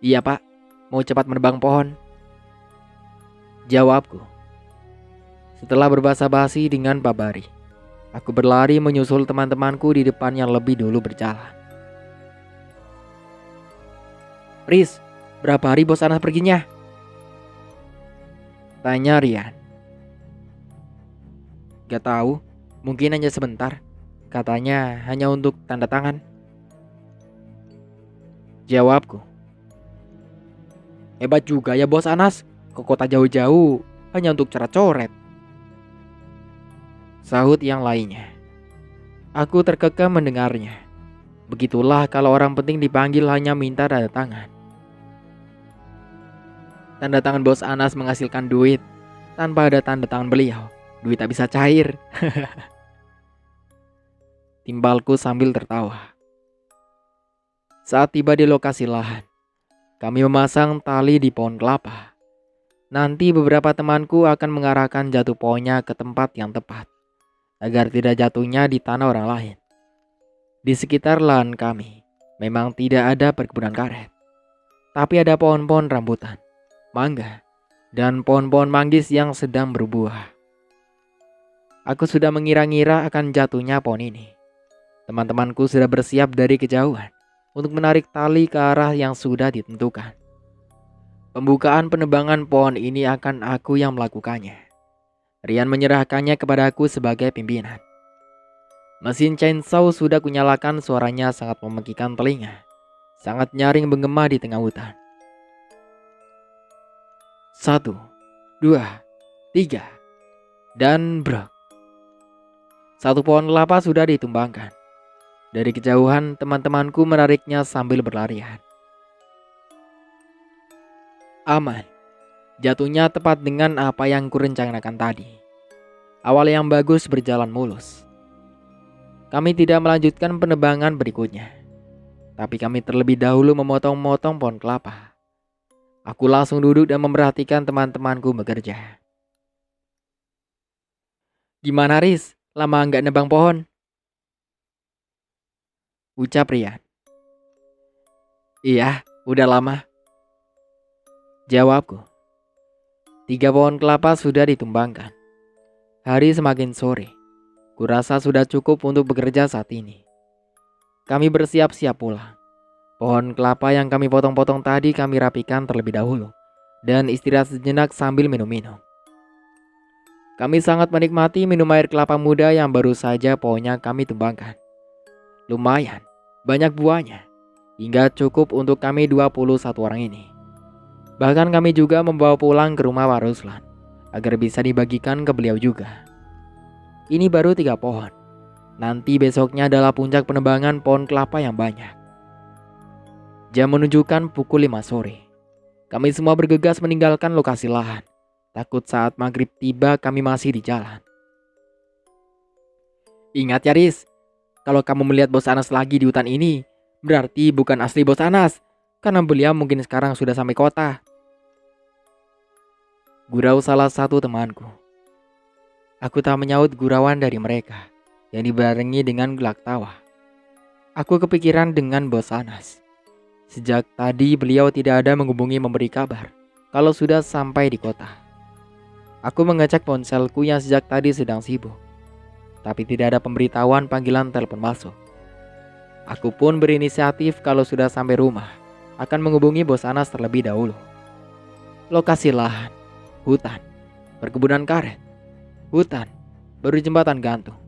S1: Iya Pak, mau cepat menebang pohon, jawabku. Setelah berbasa-basi dengan Pak Bari, aku berlari menyusul teman-temanku di depan yang lebih dulu berjalan. Riz, berapa hari Bos Anas perginya? Tanya Rian. Gak tahu, Mungkin hanya sebentar. Katanya hanya untuk tanda tangan. Jawabku. Hebat juga ya bos Anas. Ke kota jauh-jauh hanya untuk coret-coret. Sahut yang lainnya. Aku terkekeh mendengarnya. Begitulah kalau orang penting dipanggil hanya minta tanda tangan. Tanda tangan bos Anas menghasilkan duit. Tanpa ada tanda tangan beliau, duit tak bisa cair. Timbalku sambil tertawa. Saat tiba di lokasi lahan, kami memasang tali di pohon kelapa. Nanti beberapa temanku akan mengarahkan jatuh pohonnya ke tempat yang tepat, agar tidak jatuhnya di tanah orang lain. Di sekitar lahan kami, memang tidak ada perkebunan karet. Tapi ada pohon-pohon rambutan, mangga, dan pohon-pohon manggis yang sedang berbuah. Aku sudah mengira-ngira akan jatuhnya pohon ini. Teman-temanku sudah bersiap dari kejauhan untuk menarik tali ke arah yang sudah ditentukan. Pembukaan penebangan pohon ini akan aku yang melakukannya. Rian menyerahkannya kepadaku sebagai pimpinan. Mesin chainsaw sudah kunyalakan, suaranya sangat memekikkan telinga. Sangat nyaring menggema di tengah hutan. 1, 2, 3, dan brok. Satu pohon kelapa sudah ditumbangkan. Dari kejauhan teman-temanku menariknya sambil berlarian. Aman. Jatuhnya tepat dengan apa yang kurencanakan tadi. Awal yang bagus berjalan mulus. Kami tidak melanjutkan penebangan berikutnya. Tapi kami terlebih dahulu memotong-motong pohon kelapa. Aku langsung duduk dan memperhatikan teman-temanku bekerja. Gimana Riz? Lama nggak nebang pohon? Ucap Rian. Iya, udah lama. Jawabku. 3 pohon kelapa sudah ditumbangkan. Hari semakin sore. Kurasa sudah cukup untuk bekerja saat ini. Kami bersiap-siap pulang. Pohon kelapa yang kami potong-potong tadi kami rapikan terlebih dahulu dan istirahat sejenak sambil minum-minum. Kami sangat menikmati minum air kelapa muda yang baru saja pohonnya kami tumbangkan. Lumayan, banyak buahnya, hingga cukup untuk kami 21 orang ini. Bahkan kami juga membawa pulang ke rumah Pak Ruslan agar bisa dibagikan ke beliau juga. Ini baru 3 pohon. Nanti besoknya adalah puncak penebangan pohon kelapa yang banyak. Jam menunjukkan pukul 5 sore. Kami semua bergegas meninggalkan lokasi lahan. Takut saat maghrib tiba kami masih di jalan. Ingat ya Riz, kalau kamu melihat bos Anas lagi di hutan ini, berarti bukan asli bos Anas, karena beliau mungkin sekarang sudah sampai kota. Gurau salah satu temanku. Aku tak menyaut gurauan dari mereka yang dibarengi dengan gelak tawa. Aku kepikiran dengan bos Anas. Sejak tadi beliau tidak ada menghubungi memberi kabar kalau sudah sampai di kota. Aku mengecek ponselku yang sejak tadi sedang sibuk, tapi tidak ada pemberitahuan panggilan telepon masuk. Aku pun berinisiatif kalau sudah sampai rumah akan menghubungi bos Anas terlebih dahulu. Lokasi lahan, hutan, perkebunan karet, hutan, baru jembatan gantung.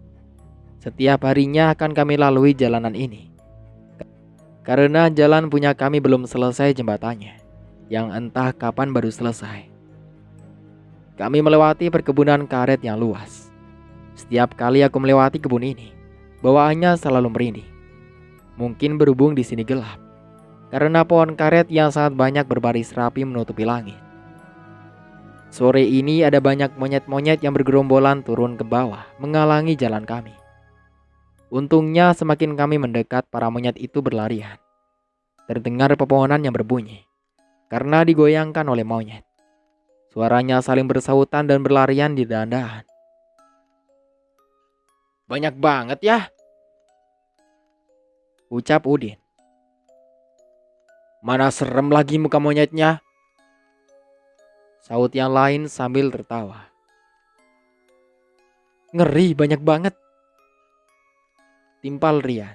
S1: Setiap harinya akan kami lalui jalanan ini. Karena jalan punya kami belum selesai jembatannya, yang entah kapan baru selesai. Kami melewati perkebunan karet yang luas. Setiap kali aku melewati kebun ini, bawaannya selalu merinding. Mungkin berhubung di sini gelap, karena pohon karet yang sangat banyak berbaris rapi menutupi langit. Sore ini ada banyak monyet-monyet yang bergerombolan turun ke bawah, menghalangi jalan kami. Untungnya semakin kami mendekat, para monyet itu berlarian. Terdengar pepohonan yang berbunyi, karena digoyangkan oleh monyet. Suaranya saling bersahutan dan berlarian di dahan-dahan. Banyak banget ya, ucap Udin. Mana serem lagi muka monyetnya, sahut yang lain sambil tertawa. Ngeri banyak banget, timpal Rian.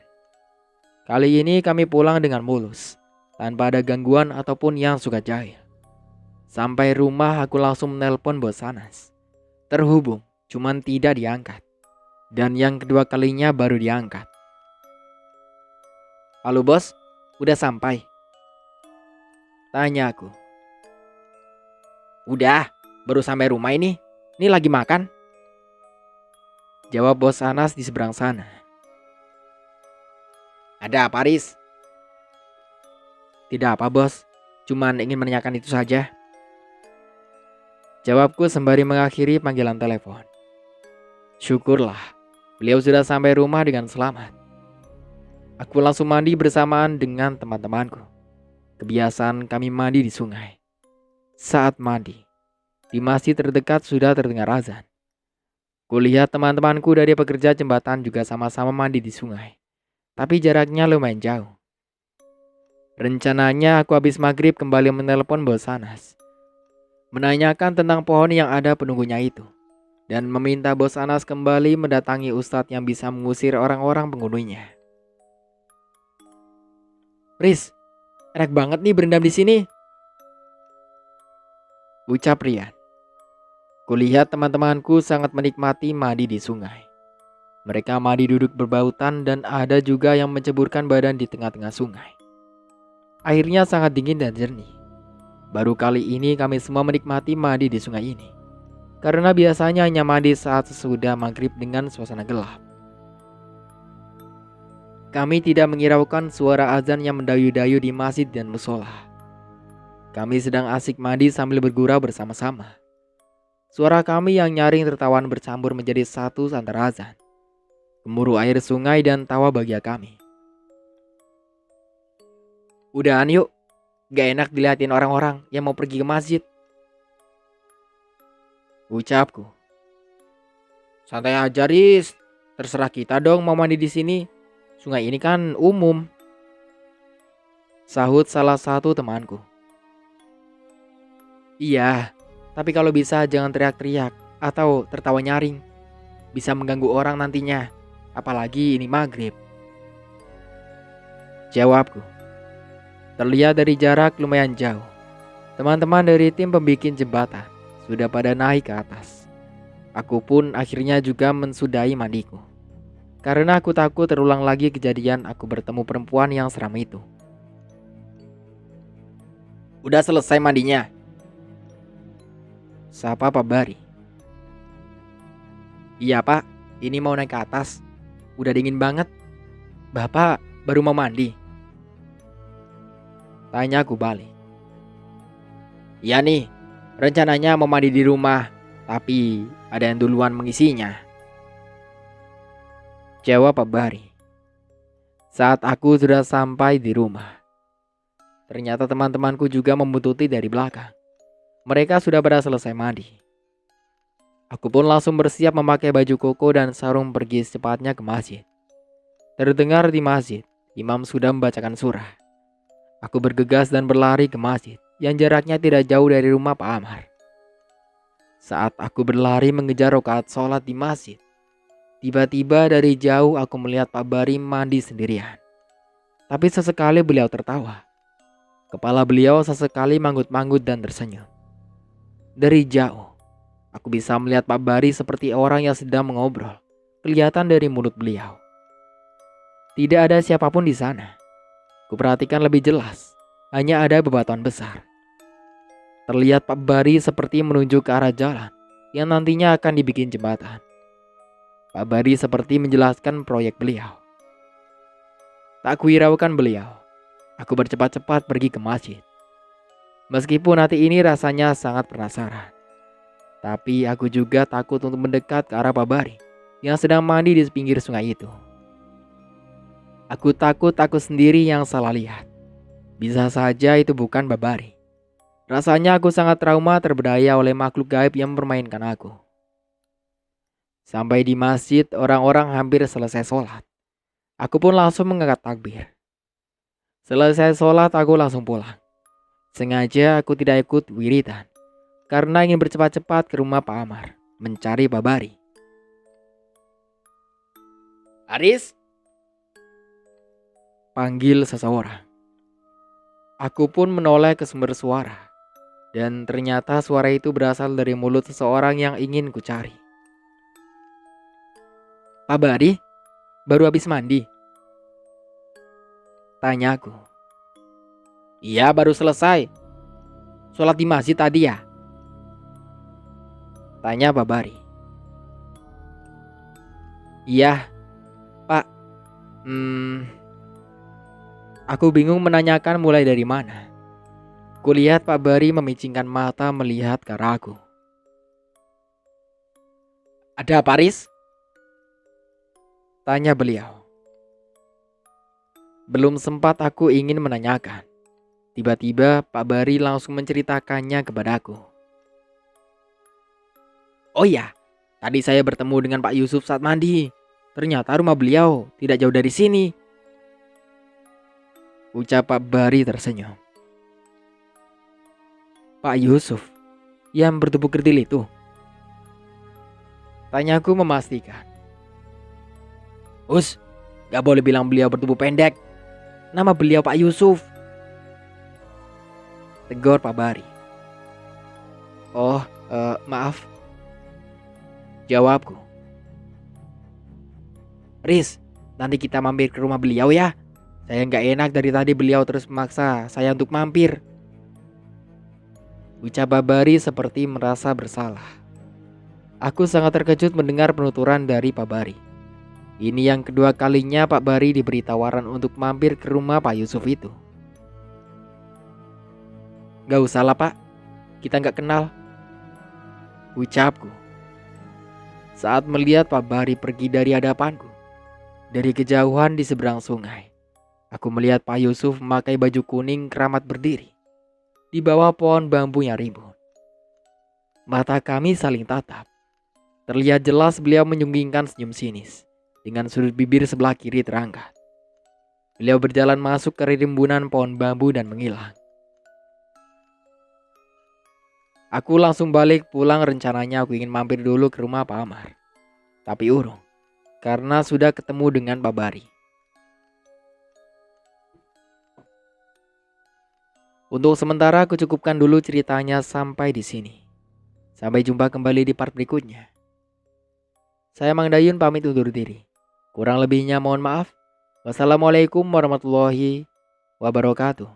S1: Kali ini kami pulang dengan mulus, tanpa ada gangguan ataupun yang suka jahil. Sampai rumah aku langsung menelpon bos Anas. Terhubung, cuman tidak diangkat. dan yang kedua kalinya baru diangkat. "Halo bos, udah sampai?" tanya aku. "Udah, baru sampai rumah ini. Ini lagi makan," jawab bos Anas di seberang sana. "Ada apa, Riz?" "Tidak apa bos, cuman ingin menanyakan itu saja," jawabku sembari mengakhiri panggilan telepon. Syukurlah, beliau sudah sampai rumah dengan selamat. Aku langsung mandi bersamaan dengan teman-temanku. Kebiasaan kami mandi di sungai. Saat mandi, di masjid terdekat sudah terdengar azan. Kulihat teman-temanku dari pekerja jembatan juga sama-sama mandi di sungai. Tapi jaraknya lumayan jauh. Rencananya aku habis maghrib kembali menelpon bos Anas, menanyakan tentang pohon yang ada penunggunya itu, dan meminta bos Anas kembali mendatangi ustadz yang bisa mengusir orang-orang penghuninya. "Riz, enak banget nih berendam di sini," ucap Rian. Kulihat teman-temanku sangat menikmati mandi di sungai. Mereka mandi duduk berbautan dan ada juga yang menceburkan badan di tengah-tengah sungai. Airnya sangat dingin dan jernih. Baru kali ini kami semua menikmati mandi di sungai ini, karena biasanya hanya mandi saat sesudah maghrib dengan suasana gelap. Kami tidak menghiraukan suara azan yang mendayu-dayu di masjid dan musola. Kami sedang asik mandi sambil bergurau bersama-sama. Suara kami yang nyaring tertawan bercampur menjadi satu antara azan, gemuruh air sungai dan tawa bahagia kami. "Udahan yuk, gak enak dilihatin orang-orang yang mau pergi ke masjid," ucapku. "Santai aja Riz, terserah kita dong mau mandi di sini. Sungai ini kan umum," sahut salah satu temanku. "Iya, tapi kalau bisa jangan teriak-teriak atau tertawa nyaring. Bisa mengganggu orang nantinya, apalagi ini maghrib," jawabku. Terlihat dari jarak lumayan jauh, teman-teman dari tim pembikin jembatan sudah pada naik ke atas. Aku pun akhirnya juga mensudahi mandiku, karena aku takut terulang lagi kejadian aku bertemu perempuan yang seram itu. "Udah selesai mandinya?" sapa Pak Bari. "Iya Pak, ini mau naik ke atas. Udah dingin banget. Bapak baru mau mandi?" tanya aku balik. "Iya nih, rencananya mau mandi di rumah, tapi ada yang duluan mengisinya," jawab Pak Bari. Saat aku sudah sampai di rumah, ternyata teman-temanku juga membuntuti dari belakang. Mereka sudah pada selesai mandi. Aku pun langsung bersiap memakai baju koko dan sarung pergi secepatnya ke masjid. Terdengar di masjid, imam sudah membacakan surah. Aku bergegas dan berlari ke masjid yang jaraknya tidak jauh dari rumah Pak Amar. Saat aku berlari mengejar rakaat sholat di masjid, tiba-tiba dari jauh aku melihat Pak Bari mandi sendirian. Tapi sesekali beliau tertawa. Kepala beliau sesekali manggut-manggut dan tersenyum. Dari jauh, aku bisa melihat Pak Bari seperti orang yang sedang mengobrol. Kelihatan dari mulut beliau. Tidak ada siapapun di sana. Kuperhatikan lebih jelas, hanya ada bebatuan besar. Terlihat Pak Bari seperti menunjuk ke arah jalan yang nantinya akan dibikin jembatan. Pak Bari seperti menjelaskan proyek beliau. Tak kuhiraukan beliau. Aku bercepat-cepat pergi ke masjid. Meskipun hati ini rasanya sangat penasaran, tapi aku juga takut untuk mendekat ke arah Pak Bari yang sedang mandi di pinggir sungai itu. Aku takut aku sendiri yang salah lihat. Bisa saja itu bukan Pak Bari. Rasanya aku sangat trauma terberdaya oleh makhluk gaib yang mempermainkan aku. Sampai di masjid, orang-orang hampir selesai sholat. Aku pun langsung mengangkat takbir. Selesai sholat, aku langsung pulang. Sengaja aku tidak ikut wiridan, karena ingin bercepat-cepat ke rumah Pak Amar, mencari Pak Bari. "Aris?" panggil seseorang. Aku pun menoleh ke sumber suara, dan ternyata suara itu berasal dari mulut seseorang yang ingin ku cari. Pak Bari, baru habis mandi? Tanyaku. Iya, baru selesai. Sholat di masjid tadi ya? Tanya Pak Bari. Iya, Pak. Aku bingung menanyakan mulai dari mana. Kulihat Pak Bari memicingkan mata melihat ke arahku. Ada apa, Riz? Tanya beliau. Belum sempat aku ingin menanyakan. Tiba-tiba Pak Bari langsung menceritakannya kepadaku. Oh iya, tadi saya bertemu dengan Pak Yusuf saat mandi. Ternyata rumah beliau tidak jauh dari sini. Ucap Pak Bari tersenyum. Pak Yusuf, yang bertubuh kerdil itu? Tanyaku memastikan. Gak boleh bilang beliau bertubuh pendek. Nama beliau Pak Yusuf. Tegur Pak Bari. Oh, maaf. Jawabku. Riz, nanti kita mampir ke rumah beliau ya. Saya gak enak dari tadi beliau terus memaksa saya untuk mampir. Ucap Pak Bari seperti merasa bersalah. Aku sangat terkejut mendengar penuturan dari Pak Bari. Ini yang kedua kalinya Pak Bari diberi tawaran untuk mampir ke rumah Pak Yusuf itu. Gak usah lah Pak, kita gak kenal. Ucapku saat melihat Pak Bari pergi dari hadapanku. Dari kejauhan di seberang sungai, aku melihat Pak Yusuf memakai baju kuning keramat berdiri di bawah pohon bambu yang rimbun. Mata kami saling tatap. Terlihat jelas beliau menyunggingkan senyum sinis dengan sudut bibir sebelah kiri terangkat. Beliau berjalan masuk ke rimbunan pohon bambu dan menghilang. Aku langsung balik pulang, rencananya aku ingin mampir dulu ke rumah Pak Amar. Tapi urung, karena sudah ketemu dengan Pak Bari. Untuk sementara aku cukupkan dulu ceritanya sampai di sini. Sampai jumpa kembali di part berikutnya. Saya Mang Dayun pamit undur diri. Kurang lebihnya mohon maaf. Wassalamualaikum warahmatullahi wabarakatuh.